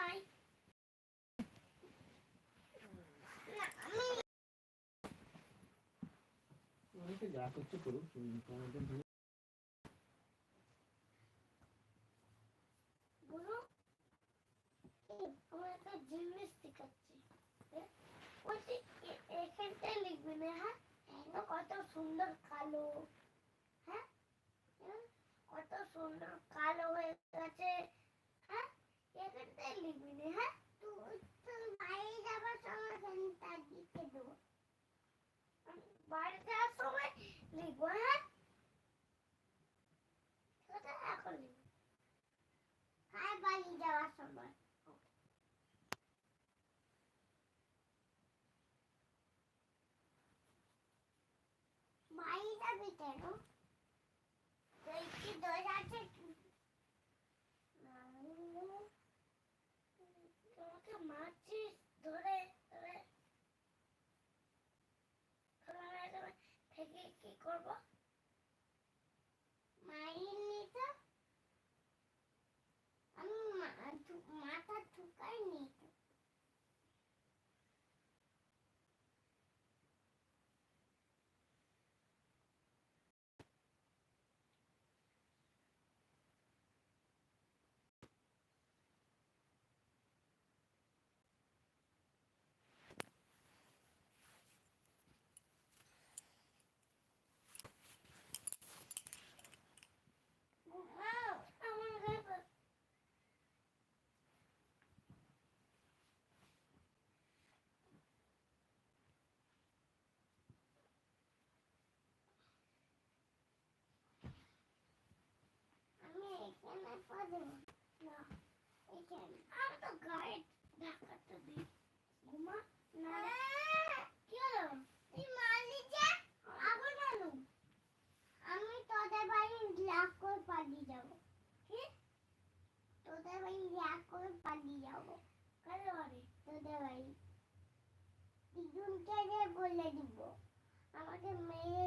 By. যা করছে করুক, আমাদের আমার একটা জিনিস দেখাচ্ছি, এখানটায় লিখবি না। হ্যাঁ, কত সুন্দর কালো, হ্যাঁ কত সুন্দর কালো হয়ে গেছে। হ্যাঁ, এখানটায় লিখবি না। হ্যাঁ, তুই বাইরে যাবার সময় এখানটা লিখে দেবো, বাইরে যাওয়ার সময় লিখবো। হ্যাঁ, এখন লিখবো, বাড়ি যাওয়ার সময়। বাড়ি যাবি কেন? তুই কি দোষ আছে? তোমাকে মারছিস ধরে ধরে, থেকে কি করবো? মারিনি তো, আমি মাথা ঠুকাইনি তো। আমার গায়ে আমি এখানে পড়বো না, এখানে আমি তো গায়ে ঢাকাটা দিই। ঘুমা না, কি হলো? তুই মারলি যে, আবার মারলুম। আমি তোদের বাড়ি লাখ করে পালিয়ে যাবো। কি? তোদের বাড়ি লাখ করে পালিয়ে যাবো। কাদের বাড়ি? তোদের বাড়ি। তিনজনকে বলে দিব আমাকে মেরে